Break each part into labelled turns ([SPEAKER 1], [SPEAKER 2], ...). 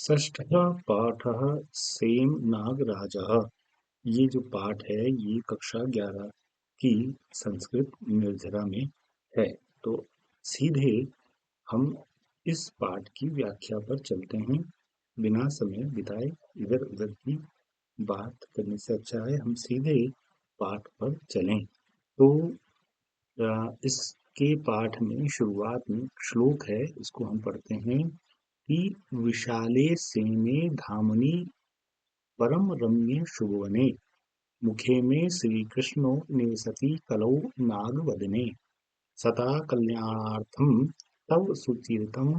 [SPEAKER 1] षष्ठः पाठः सेम नागराजः। ये जो पाठ है ये कक्षा 11 की संस्कृत निर्जरा में है। तो सीधे हम इस पाठ की व्याख्या पर चलते हैं, बिना समय बिताए इधर उधर की बात करने से अच्छा है हम सीधे पाठ पर चलें। तो इसके पाठ में शुरुआत में श्लोक है, इसको हम पढ़ते हैं कि विशाले सेने धामनि परम रम्ये शुभवने मुखे में श्री कृष्णो निवसति कलौ नागवदने सदा कल्याणार्थं तव सुचरितं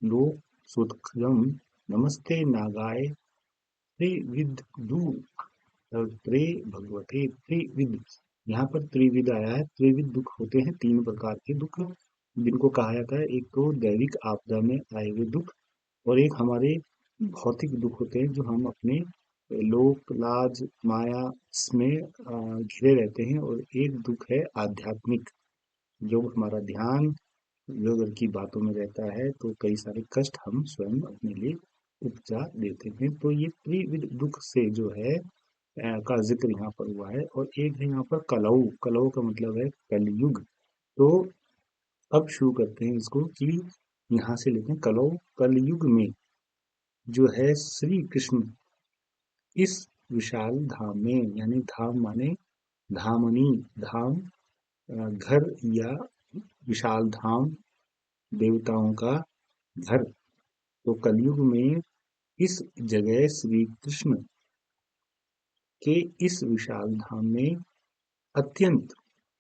[SPEAKER 1] लोक सुखदं नमस्ते नागाय त्रिविदु त्रे भगवते त्रिविद। यहाँ पर त्रिविद आया है। त्रिविद दुख होते हैं, तीन प्रकार के दुख जिनको कहा जाता है। एक तो दैविक आपदा में आए हुए दुख, और एक हमारे भौतिक दुख होते हैं जो हम अपने लोक लाज माया इसमें घिरे रहते हैं। और एक दुख है आध्यात्मिक, जो हमारा ध्यान जो घर की बातों में रहता है, तो कई सारे कष्ट हम स्वयं अपने लिए उपजा देते हैं। तो ये त्रिविध दुख से जो है का जिक्र यहाँ पर हुआ है। और एक है यहाँ पर कलौ। कलौ का मतलब है कलयुग। तो अब शुरू करते हैं इसको कि यहाँ से लेते हैं कलौ। कलयुग में जो है श्री कृष्ण इस विशाल धाम में, यानी धाम माने धामनी, धाम घर या विशाल धाम देवताओं का घर। तो कलयुग में इस जगह श्री कृष्ण के इस विशाल धाम में अत्यंत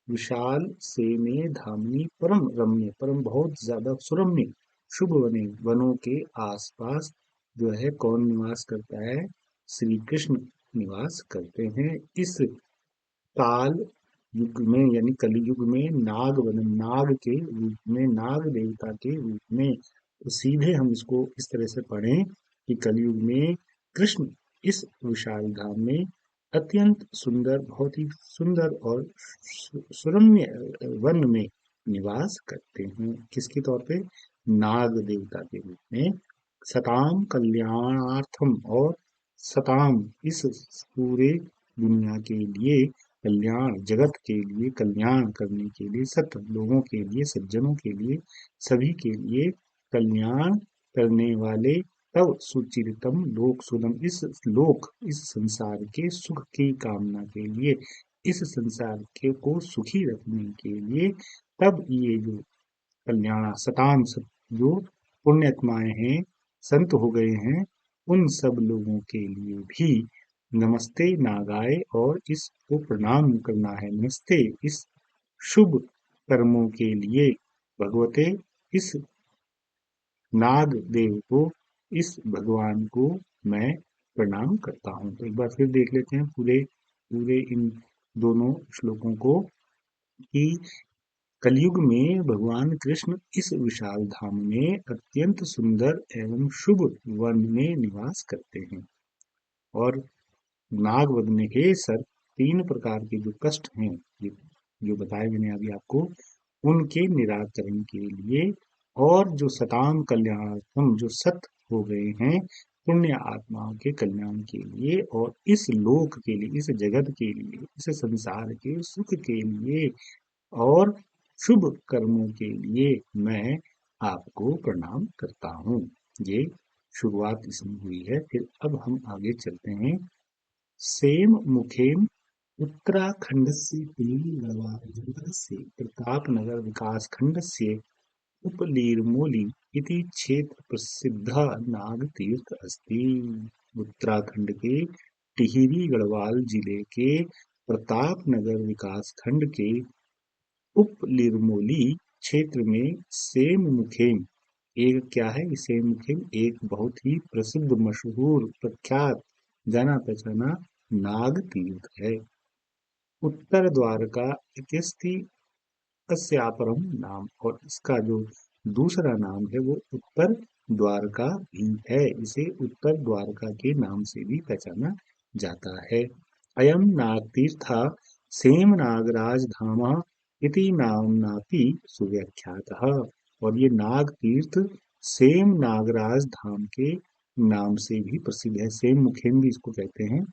[SPEAKER 1] विशाल सेने धामनी परम रम्य, परम बहुत ज्यादा सुरम्य शुभ वने, वनों के आसपास जो है कौन निवास करता है? श्री कृष्ण निवास करते हैं। इस काल युग में यानी कलयुग में नाग वन, नाग के रूप में, नाग देवता के रूप में। तो सीधे हम इसको इस तरह से पढ़ें कि कलयुग में कृष्ण इस विशाल धाम में अत्यंत सुंदर, बहुत ही सुंदर और सुरम्य वन में निवास करते हैं। किसके तौर पे? नाग देवता के रूप में। सताम कल्याणार्थम, और सताम इस पूरे दुनिया के लिए, कल्याण जगत के लिए, कल्याण करने के लिए, सत लोगों के लिए, सज्जनों के लिए, सभी के लिए कल्याण करने वाले तव सुचिरितम लोक सुदम, इस लोक इस संसार के सुख की कामना के लिए, इस संसार के को सुखी रखने के लिए, तब ये जो कल्याण सताम जो पुण्यात्माएं हैं, संत हो गए हैं, उन सब लोगों के लिए भी नमस्ते नागाय, और इसको प्रणाम करना है। नमस्ते इस शुभ कर्मों के लिए भगवते, इस नाग देव को, इस भगवान को मैं प्रणाम करता हूँ। तो एक बार फिर देख लेते हैं पूरे पूरे इन दोनों श्लोकों को कि कलयुग में भगवान कृष्ण इस विशाल धाम में अत्यंत सुंदर एवं शुभ वन में निवास करते हैं। और नाग वध में हे सर, तीन प्रकार के जो कष्ट हैं, जो बताए मैंने अभी आपको, उनके निराकरण के लिए, और जो सताम कल्याणार्थम, जो सत हो गए हैं पुण्य आत्माओं के कल्याण के लिए, और इस लोक के लिए, इस जगत के लिए, इस संसार के सुख के लिए, और शुभ कर्मों के लिए मैं आपको प्रणाम करता हूँ। ये शुरुआत इसमें हुई है। फिर अब हम आगे चलते हैं। सेम मुखेम उत्तराखण्डस्य तिलिंगवाडनगरस्य प्रतापनगर विकासखण्डस्य उपलीर्मोली इति क्षेत्र प्रसिद्धः नागतीर्थ अस्ति। उत्तराखंड के टिहरी गढ़वाल जिले के प्रतापनगर विकासखंड के उपलिरमोली क्षेत्र में सेममुखेम, एक क्या है? सेममुखेम एक बहुत ही प्रसिद्ध, मशहूर, प्रख्यात, जाना पहचाना नाग तीर्थ है। उत्तर द्वारका इत्यस्ति अस्यापरम नाम, और इसका जो दूसरा नाम है वो उत्तर द्वारका भी है। इसे उत्तर द्वारका के नाम से भी पहचाना जाता है। अयम नागतीर्था सेम नागराज धाम इति नाम्नापि सुव्याख्यातः, और ये नाग तीर्थ सेम नागराज धाम के नाम से भी प्रसिद्ध है। सेम मुखेम भी इसको कहते हैं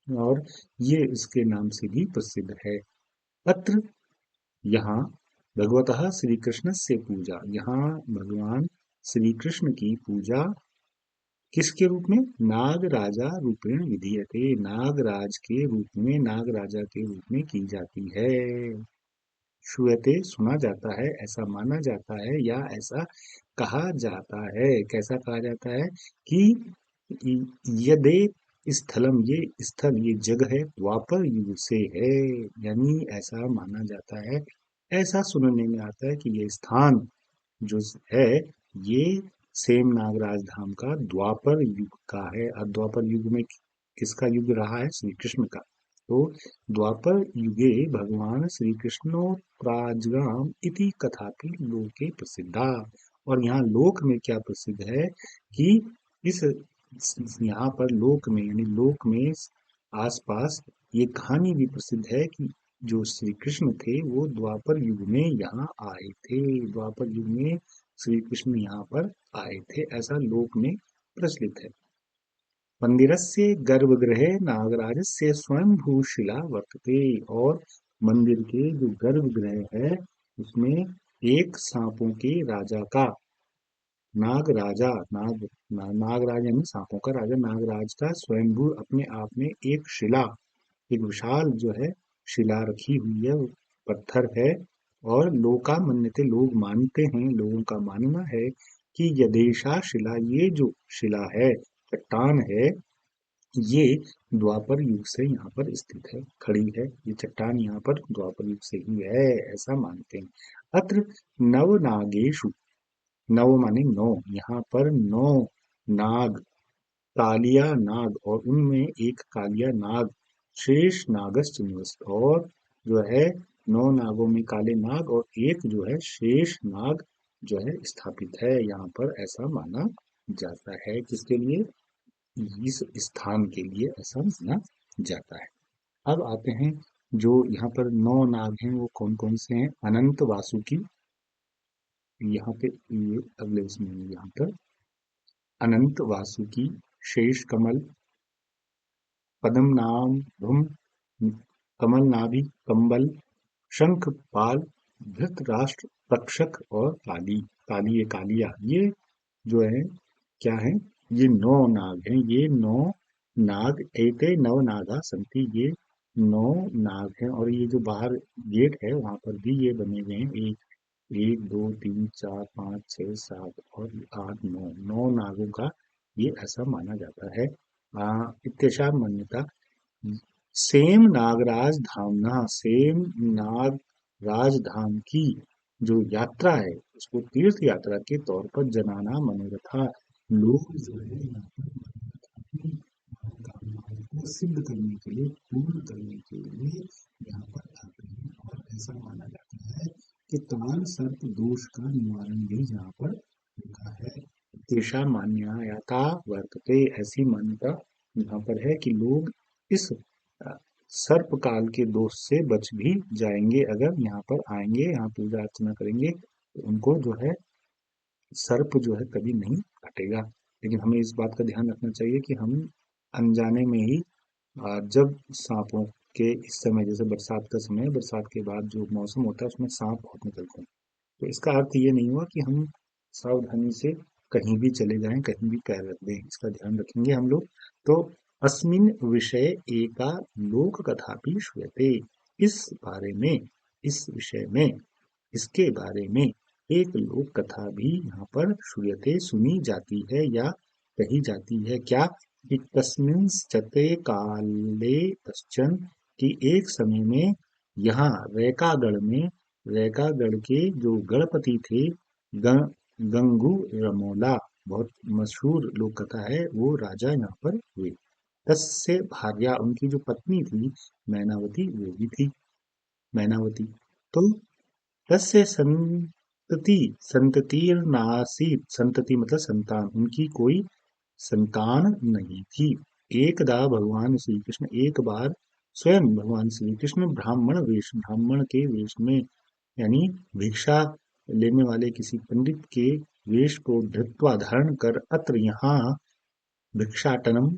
[SPEAKER 1] और ये इसके नाम से भी प्रसिद्ध है। अत्र यहाँ भगवतः श्री कृष्ण से पूजा, यहाँ भगवान श्री कृष्ण की पूजा किसके रूप में? नाग राजा रूपेण विधीयते, नागराज के रूप में, नाग राजा के रूप में की जाती है। श्रूयते सुना जाता है, ऐसा माना जाता है या ऐसा कहा जाता है। कैसा कहा जाता है कि यदे स्थलम, ये स्थल, ये जगह है, द्वापर युग से है, यानी ऐसा माना जाता है, ऐसा सुनने में आता है कि ये स्थान जो है ये सेम नागराज धाम का द्वापर युग का है। और द्वापर युग में किसका युग रहा है? श्री कृष्ण का। तो द्वापर युगे भगवान श्री कृष्णो प्राजगाम इति कथापि लोके प्रसिद्धा। और यहाँ लोक में क्या प्रसिद्ध है कि इस यहाँ पर लोक में, यानी लोक में आसपास ये कहानी भी प्रसिद्ध है कि जो श्री कृष्ण थे वो द्वापर युग में यहाँ आए थे। द्वापर युग में श्री कृष्ण यहाँ पर आए थे, ऐसा लोक में प्रचलित है। मंदिरस्य गर्भगृहे नागराजस्य स्वयंभूशिला वर्तते। और मंदिर के जो गर्भगृह है उसमें एक सांपों के राजा का, नागराजा, नागराज यानी सांपों का राजा, नागराज का स्वयंभू अपने आप में एक शिला, एक विशाल जो है शिला रखी हुई है, पत्थर है। और लोका मन्यते, लोग मानते हैं, लोगों का मानना है कि यदेशा शिला, ये जो शिला है, चट्टान है, ये द्वापर युग से यहाँ पर स्थित है, खड़ी है। ये चट्टान यहाँ पर द्वापर युग से ही है, ऐसा मानते हैं। अत्र नव नागेशु, नव माने नौ, यहाँ पर नौ नाग, कालिया नाग, और उनमें एक कालिया नाग, शेष नागस्य निवसत, और जो है नौ नागों में काले नाग और एक जो है शेष नाग जो है स्थापित है यहाँ पर, ऐसा माना जाता है। किसके लिए? इस स्थान के लिए ऐसा माना जाता है। अब आते हैं जो यहाँ पर नौ नाग हैं वो कौन कौन से हैं। अनंत वासुकी, यहाँ पे ये अगले इसमें यहाँ पर अनंत वासुकी, शेष कमल, पद्म नाम भूम, कमल नाभि, कंबल, शंख पाल, धृतराष्ट्र, तक्षक और काली, काली ये कालिया, ये जो है क्या है? ये नौ नाग हैं। ये नौ नाग, एते नव नागा संति, ये नौ नाग हैं। और ये जो बाहर गेट है वहां पर भी ये बने हुए हैं, एक, एक दो तीन चार पाँच छः सात और आठ नौ, नौ नागों का ये ऐसा माना जाता है। इत्यशा मान्यता। सेम नागराज धामना, सेम नागराज धाम की जो यात्रा है उसको तीर्थ यात्रा के तौर पर जनाना मनोरथा, लोग जो है यहाँ पर अपनी कामनाओं को सिद्ध करने के लिए, पूर्ण करने के लिए यहाँ पर आते हैं। और ऐसा माना जाता है कि ताल सर्प दोष का निवारण भी यहाँ पर होता है। तेषा मान्यता वर्तते, ऐसी मान्यता यहाँ पर है कि लोग इस सर्प काल के दोष से बच भी जाएंगे, अगर यहाँ पर आएंगे, यहाँ पूजा अर्चना करेंगे तो उनको जो है सर्प जो है कभी नहीं काटेगा। लेकिन हमें इस बात का ध्यान रखना चाहिए कि हम अनजाने में ही जब सांपों के इस समय, जैसे बरसात का समय, बरसात के बाद जो मौसम होता है उसमें सांप बहुत निकलते हैं, तो इसका अर्थ ये नहीं हुआ कि हम सावधानी से कहीं भी चले जाएं, कहीं भी पैर रख दें, इसका ध्यान रखेंगे हम लोग। तो अस्मिन विषय एका लोक कथा भी श्रूयते, इस बारे में, इस विषय में, इसके बारे में एक लोक कथा भी यहाँ पर श्रूयते, सुनी जाती है या कही जाती है। क्या? कि कस्मिंश्चित् काले कश्चन, कि एक समय में यहाँ रैकागढ़ में, रैकागढ़ के जो गणपति थे, गंगू रमोला, बहुत मशहूर लोक कथा है, वो राजा यहाँ पर हुए। तस्य भार्या, उनकी जो पत्नी थी मैनावती, वो भी थी मैनावती। तो तस्य संतति, संततिर्नासीत, संतति मतलब संतान, उनकी कोई संतान नहीं थी। एकदा भगवान श्री कृष्ण, एक बार स्वयं भगवान श्री कृष्ण ब्राह्मण वेश, ब्राह्मण के वेश में, यानी भिक्षा लेने वाले किसी पंडित के वेश को धृत्वा धारण कर, अत्र यहाँ भिक्षाटनम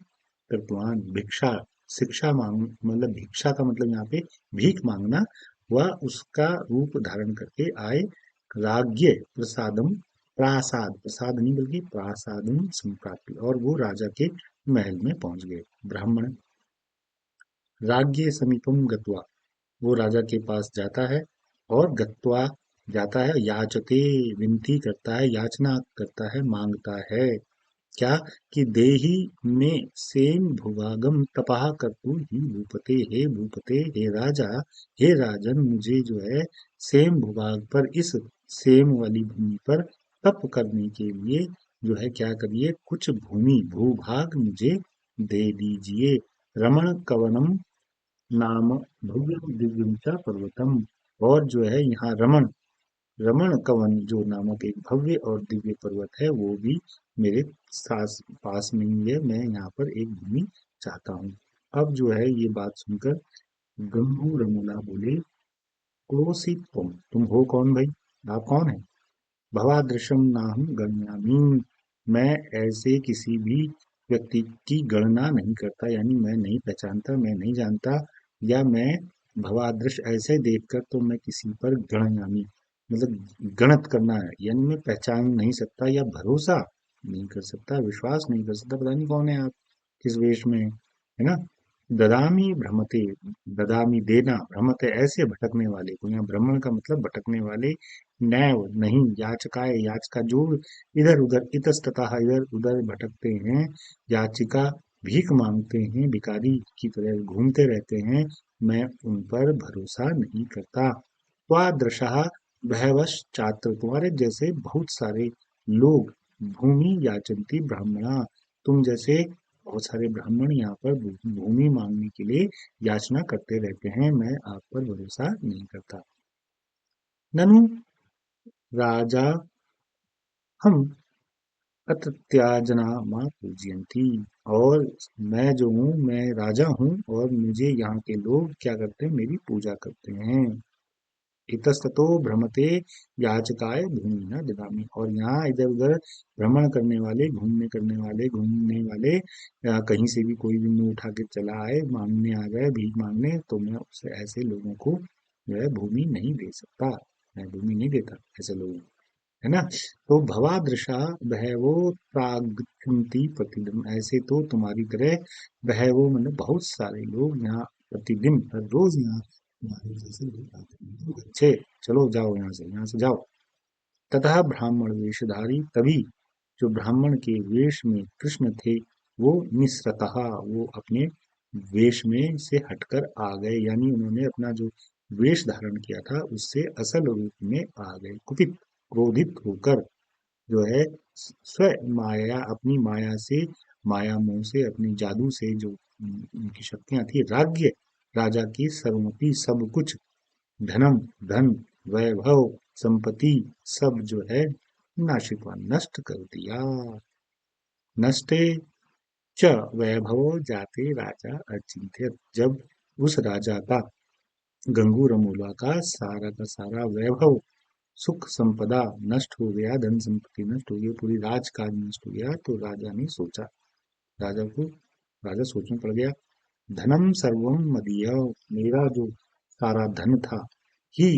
[SPEAKER 1] कृतवान। भिक्षा, शिक्षा मांग मतलब भिक्षा का मतलब यहाँ पे भीख मांगना। वह उसका रूप धारण करके आए। राज्य प्रसादम, प्रासाद, प्रसाद नहीं बल्कि प्रासादम संप्राप्ति, और वो राजा के महल में पहुंच गए। ब्राह्मण राज्य समीपम गत्वा, वो राजा के पास जाता है, और गत्वा जाता है, याचते विनती करता है, याचना करता है, मांगता है। क्या? कि देहि में सेन भुवागम तपः कर्तु ही भूपते, हे भूपते, हे राजा, हे राजन, मुझे जो है सेम भूभाग पर, इस सेम वाली भूमि पर तप करने के लिए जो है क्या करिए, कुछ भूमि भूभाग मुझे दे दीजिए। रमण कवनम नाम भव्यम दिव्यम च पर्वतम, और जो है यहाँ रमण, रमण कंवन जो नामक एक भव्य और दिव्य पर्वत है, वो भी मेरे सास पास में ही है। मैं यहाँ पर एक भूमि चाहता हूँ। अब जो है ये बात सुनकर गंगू रमोला बोले, कोसी तुम हो कौन भाई? आप कौन है? भवादृशम नाहं गम्यामि, मैं ऐसे किसी भी व्यक्ति की गणना नहीं करता, यानी मैं नहीं पहचानता, मैं नहीं जानता, या मैं भवादृश ऐसे देखकर तो मैं किसी पर गणयामी मतलब गणत करना है, यानी मैं पहचान नहीं सकता या भरोसा नहीं कर सकता, विश्वास नहीं कर सकता, पता नहीं कौन है आप, किस वेश में है ना। ददामी भ्रमते, ददामी देना, भ्रमते ऐसे भटकने वाले को, यहाँ भ्रमण का मतलब भटकने वाले, नैव नहीं, याचकाय याचिका जो इधर उधर इतस्ततः इधर उधर भटकते हैं, याचिका भीख मांगते हैं, भिखारी की तरह घूमते रहते हैं, मैं उन पर भरोसा नहीं करता। त्वादृशः बहवश छात्र, तुम्हारे जैसे बहुत सारे लोग, भूमि याचन्ति ब्राह्मणा, तुम जैसे बहुत सारे ब्राह्मण यहाँ पर भूमि मांगने के लिए याचना करते रहते हैं, मैं आप पर भरोसा नहीं करता। ननु राजा हम अतत्याजना माँ पूजयंती, और मैं जो हूँ, मैं राजा हूँ, और मुझे यहाँ के लोग क्या करते हैं, मेरी पूजा करते हैं। इतस्ततो भ्रमते याचकाय भूमि न ददामि, और यहाँ इधर उधर भ्रमण करने वाले, घूमने वाले कहीं से भी कोई भी मुंह उठा के चला आए, मांगने आ जाए, भीख मांगने, तो मैं उसे ऐसे लोगों को जो है भूमि नहीं दे सकता, मैं भूमि नहीं देता ऐसे लोगों को, है ना। तो भवादृशा बहवो प्रागच्छन्ति प्रतिदिन, ऐसे तो तुम्हारी तरह बहवो मतलब बहुत सारे लोग यहाँ प्रतिदिन हर रोज यहाँ तुम्हारे जैसे लोग आते हैं। तो अच्छे, चलो जाओ यहाँ से जाओ। ततः ब्राह्मण वेशधारी, तभी जो ब्राह्मण के वेश में कृष्ण थे, वो निस्रतः, वो अपने वेश में से हटकर आ गए, यानी उन्होंने अपना जो वेश धारण किया था उससे असल रूप में आ गए, कुपित क्रोधित होकर जो है, स्व माया, अपनी माया से, माया मोह से, अपनी जादू से, जो उनकी शक्तियां थी, राज्य राजा की सर्वमति सब कुछ, धनम धन, वैभव संपत्ति, सब जो है नाशित हुआ, नष्ट कर दिया। नष्टे च वैभवो जाते राजा अचिंत्य, जब उस राजा का, गंगू रमोला का सारा वैभव, सुख संपदा नष्ट हो गया, धन संपत्ति नष्ट हो गई, पूरी राजकाज नष्ट हो गया, तो राजा ने सोचा, राजा को राजा सोचने पड़ गया, धनम सर्वम मदीय, मेरा जो सारा धन था, ही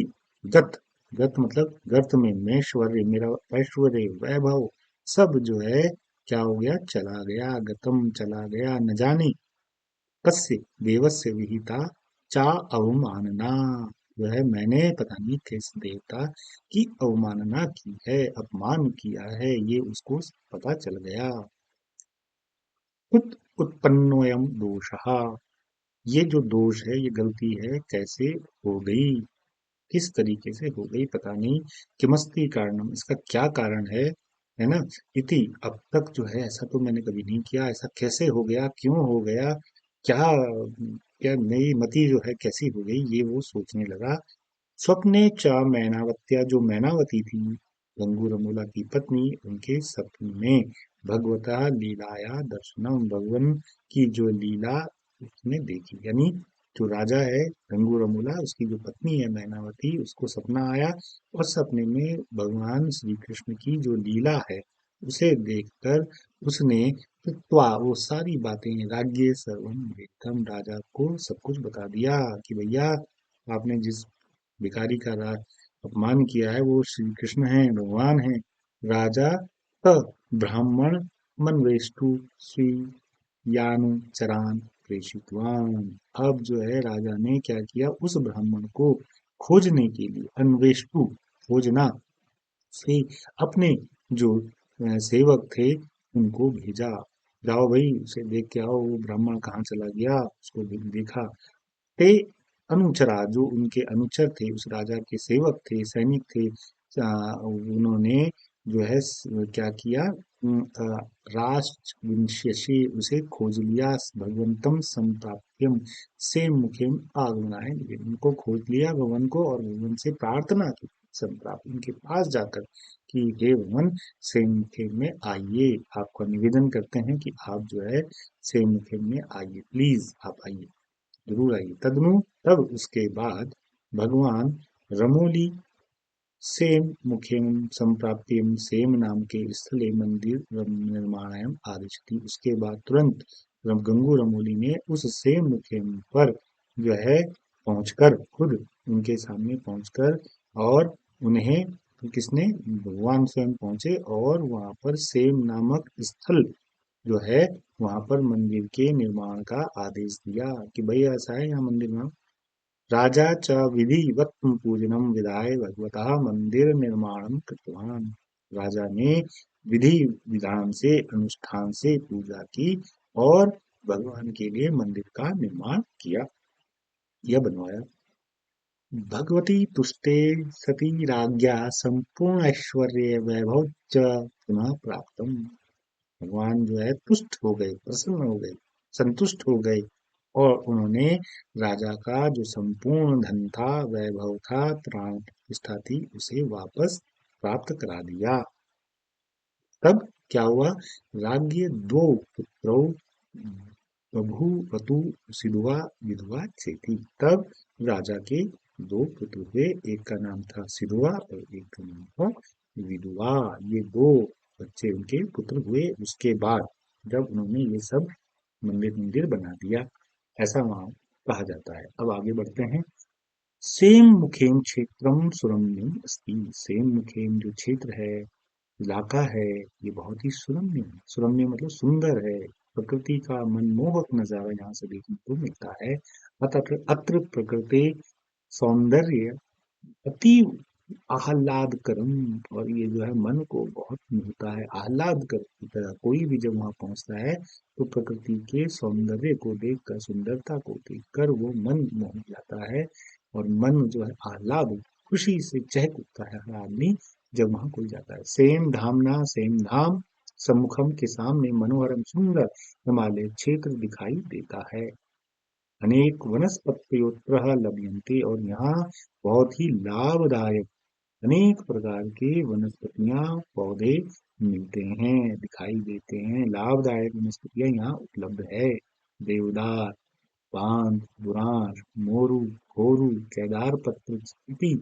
[SPEAKER 1] गत, गत मतलब गर्त में, मैश्वर्य, मेरा ऐश्वर्य वैभव सब जो है क्या हो गया, चला गया, गतम चला गया, न जाने कस्य देवस्य विहिता चा अवमानना, जो है मैंने पता नहीं किस देवता की अवमानना की है, अपमान किया है, ये उसको पता चल गया। उत उत्पन्नोयम दोषः, ये जो दोष है, ये गलती है, कैसे हो गई, किस तरीके से हो गई पता नहीं, किमस्ति कारणम, इसका क्या कारण है ना। इति, अब तक जो है ऐसा तो मैंने कभी नहीं किया, ऐसा कैसे हो गया, क्यों हो गया, क्या क्या मेरी मति जो है कैसी हो गई, ये वो सोचने लगा। स्वप्ने च मैनावत्या, जो मैनावती थी, गंगू रमोला की पत्नी, उनके सपने में भगवता लीलाया दर्शनम, भगवान की जो लीला उसने देखी, यानी जो राजा है गंगू रमोला, उसकी जो पत्नी है मैनावती, उसको सपना आया, और सपने में भगवान श्री कृष्ण की जो लीला है, उसे देखकर उसने कृत्वा वो सारी बातें राज्य सर्वम वेदम राजा को सब कुछ बता दिया कि भैया आपने जिस भिखारी का अपमान किया है वो श्री कृष्ण है भगवान है। राजा त ब्राह्मण मनवेष्टु स्वी यानुचरान प्रेषितवान। अब जो है राजा ने क्या किया, उस ब्राह्मण को खोजने के लिए, अन्वेष्टु खोजना से अपने जो सेवक थे उनको भेजा। जाओ भाई उसे देख के आओ, वो ब्राह्मण कहाँ चला गया, उसको देखा। ते अनुचरा जो उनके अनुचर थे, उस राजा के सेवक थे, सैनिक थे, उन्होंने जो है क्या किया, राष्ट्रविंशे उसे खोज लिया, भगवंतम संप्राप्यम से मुखेम आगमनाय, उनको खोज लिया भगवान को और भगवान से प्रार्थना की, संप्राप्त उनके पास जाकर कि हे भगवान सेमुखे में आइए, आपका निवेदन करते हैं कि आप जो है सेमुखे में आइए, प्लीज आप आइए, जरूर आइए। तदनु तब उसके बाद भगवान रमोली सेम मुखेम संप्राप्तिम सेम नाम के स्थले मंदिर निर्माणायम आदिशति, उसके बाद तुरंत गंगू रमोली ने उस सेम मुखेम पर जो है पहुंचकर, खुद उनके सामने पहुंचकर, और उन्हें किसने, भगवान स्वयं पहुंचे और वहां पर सेम नामक स्थल जो है वहां पर मंदिर के निर्माण का आदेश दिया कि भाई ऐसा है यहाँ मंदिर में। राजा च विधिवत् पूजनम विधाय भगवतः मंदिर निर्माणम कृतवान, राजा ने विधि विधान से, अनुष्ठान से पूजा की और भगवान के लिए मंदिर का निर्माण किया या बनवाया। भगवती तुष्टे सती राज्ञा संपूर्ण ऐश्वर्य वैभव च पुनः प्राप्तम, भगवान जो है तुष्ट हो गए, प्रसन्न हो गए, संतुष्ट हो गए और उन्होंने राजा का जो संपूर्ण धन था, वैभव था, प्राण प्रतिष्ठा थी, उसे वापस प्राप्त करा दिया। तब क्या हुआ, राज्य दो पुत्रों बभूवतु सिधुआ विधवा चेती, तब राजा के दो पुत्र हुए, एक का नाम था सिधुआ और एक का नाम था विधुआ, ये दो बच्चे उनके पुत्र हुए। उसके बाद जब उन्होंने ये सब मंदिर मंदिर बना दिया, ऐसा वहां कहा जाता है। अब आगे बढ़ते हैं। सेम मुखेम क्षेत्रम सुरम्यम अस्ति, सेम मुखेम जो क्षेत्र है, इलाका है, ये बहुत ही सुरम्य है, सुरम्य मतलब सुंदर है, प्रकृति का मनमोहक नजारा यहाँ से देखने को मिलता है। अतः अत्र प्रकृति सौंदर्य अति आह्लादकरम, और ये जो है मन को बहुत मोहता है, आह्लाद की तरह कोई भी जब वहां पहुंचता है तो प्रकृति के सौंदर्य को देखकर, सुंदरता को देखकर वो मन मोह जाता है और मन जो है आह्लाद, खुशी से चहक उठता है हर आदमी जब वहां कोई जाता है। सेम धामना, सेम धाम सम्मुखम के सामने मनोहरम सुंदर हिमालय क्षेत्र दिखाई देता है। अनेक वनस्पत्योत्र लभ्यन्ते, और यहाँ बहुत ही लाभदायक अनेक प्रकार के वनस्पतियां, पौधे मिलते हैं, दिखाई देते हैं, लाभदायक वनस्पतियां यहाँ उपलब्ध है। देवदार, पान, बुरांश, मोरू, खोरू, केदार पत्र इति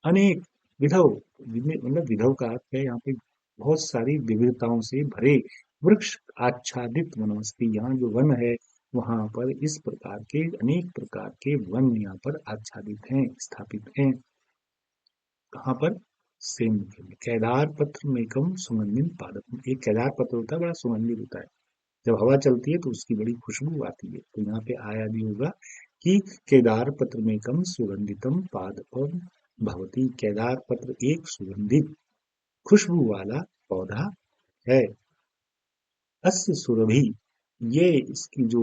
[SPEAKER 1] अनेक विधव, मतलब विधव का अर्थ है यहाँ पे बहुत सारी विविधताओं से भरे वृक्ष आच्छादित वनस्पति, यहाँ जो वन है वहां पर इस प्रकार के अनेक प्रकार के वन यहाँ पर आच्छादित हैं, स्थापित हैं। कहाँ पर, सेम केदार पत्र में कम सुगंधित पादप, एक केदार पत्र होता है, बड़ा सुगंधित होता है, जब हवा चलती है तो उसकी बड़ी खुशबू आती है। तो यहाँ पे आया भी होगा कि केदार पत्र में कम सुगंधितम पादपम भवती, केदार पत्र एक सुगंधित खुशबू वाला पौधा है। अस्य सुरभि, ये इसकी जो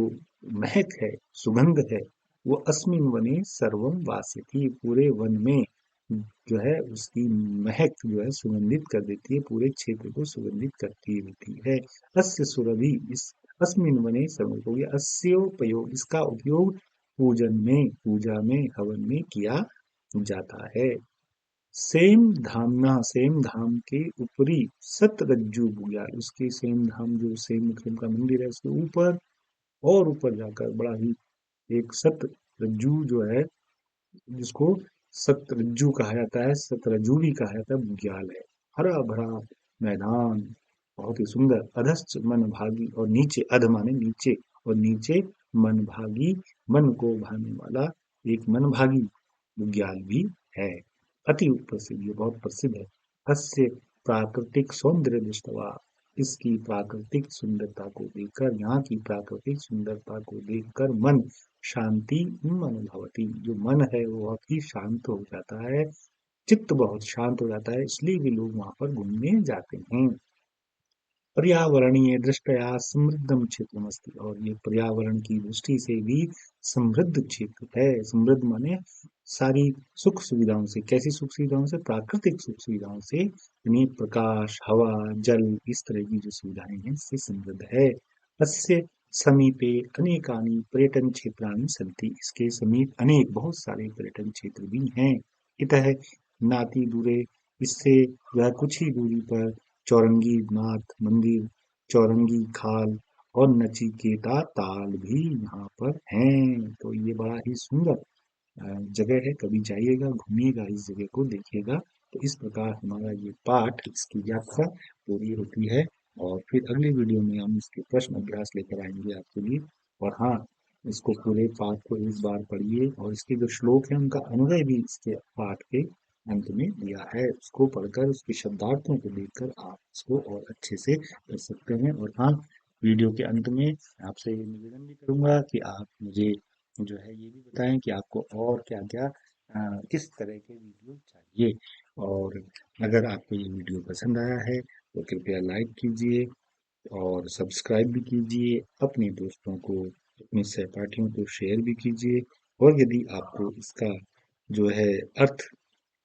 [SPEAKER 1] महक है, सुगंध है, वो अस्मिन वने सर्वम वास्यति, पूरे वन में जो है उसकी महक जो है सुगंधित कर देती है, पूरे क्षेत्र को सुगंधित करती रहती है। अस्य सुरभि, इस अस्मिन वने सर्वम हो गया, अस्योपयोग, इसका उपयोग पूजन में, पूजा में, हवन में किया जाता है। सेम धामना, सेम धाम के ऊपरी सतरज्जु बुया, उसके सेम धाम जो सेम मुखिम का मंदिर है उसके ऊपर और ऊपर जाकर बड़ा ही एक सतरज्जु जो है, जिसको सतरज्जु कहा जाता है, सतरजु भी कहा जाता है, बुग्याल है, हरा भरा मैदान बहुत ही सुंदर। अधश्च मन भागी, और नीचे, अध माने नीचे, और नीचे मन भागी, मन को भाने वाला एक मन भागी बुग्याल भी है। अति प्रसिद्ध, ये बहुत प्रसिद्ध है। अस्य प्राकृतिक सौंदर्य दृष्टवा, इसकी प्राकृतिक सुंदरता को देखकर, यहाँ की प्राकृतिक सुंदरता को देखकर मन शांति मन भवती, जो मन है वो बहुत ही शांत हो जाता है, चित्त बहुत शांत हो जाता है, इसलिए भी लोग वहां पर घूमने जाते हैं। पर्यावरणीय दृष्टया समृद्धम क्षेत्रमस्ति, और ये पर्यावरण की दृष्टि से भी समृद्ध क्षेत्र है। समृद्ध माने सारी सुख सुविधाओं से। कैसी सुख सुविधाओं से? प्राकृतिक सुख सुविधाओं से, यानी प्रकाश, हवा, जल, इस तरह की जो सुविधाएं हैं इससे समृद्ध है। अस्य समीपे अनेकानि पर्यटन क्षेत्राणि सन्ति, इसके समीप अनेक बहुत सारे पर्यटन क्षेत्र भी हैं। इतः नाति दूरे, इससे वह कुछ ही दूरी पर चौरंगी नाथ मंदिर, चौरंगी खाल और नचिकेता ताल भी यहाँ पर हैं। तो ये बड़ा ही सुंदर जगह है, कभी जाइएगा, घूमिएगा, इस जगह को देखिएगा। तो इस प्रकार हमारा ये पाठ, इसकी व्याख्या पूरी होती है, और फिर अगले वीडियो में हम इसके प्रश्न अभ्यास लेकर आएंगे आपके लिए। और हाँ, इसको पूरे पाठ को इस बार पढ़िए, और इसके जो श्लोक है उनका अन्वय भी इसके पाठ के अंत में दिया है, उसको पढ़कर उसके शब्दार्थों को देखकर आप इसको और अच्छे से कर सकते हैं। और हाँ, वीडियो के अंत में आपसे ये निवेदन भी करूंगा कि आप मुझे जो है ये भी बताएं कि आपको और क्या क्या किस तरह के वीडियो चाहिए। और अगर आपको ये वीडियो पसंद आया है तो कृपया लाइक कीजिए, और सब्सक्राइब भी कीजिए, अपने दोस्तों को, अपने सहपाठियों को शेयर भी कीजिए। और यदि आपको इसका जो है अर्थ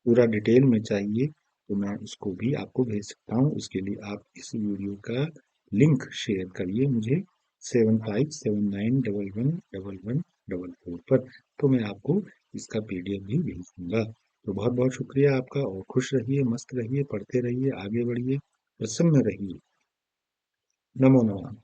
[SPEAKER 1] पूरा डिटेल में चाहिए तो मैं उसको भी आपको भेज सकता हूँ। उसके लिए आप इस वीडियो का लिंक शेयर करिए मुझे 7579111144 पर, तो मैं आपको इसका पीडीएफ भी भेज दूंगा। तो बहुत बहुत शुक्रिया आपका, और खुश रहिए, मस्त रहिए, पढ़ते रहिए, आगे बढ़िए, प्रसन्न रहिए। नमो नमः।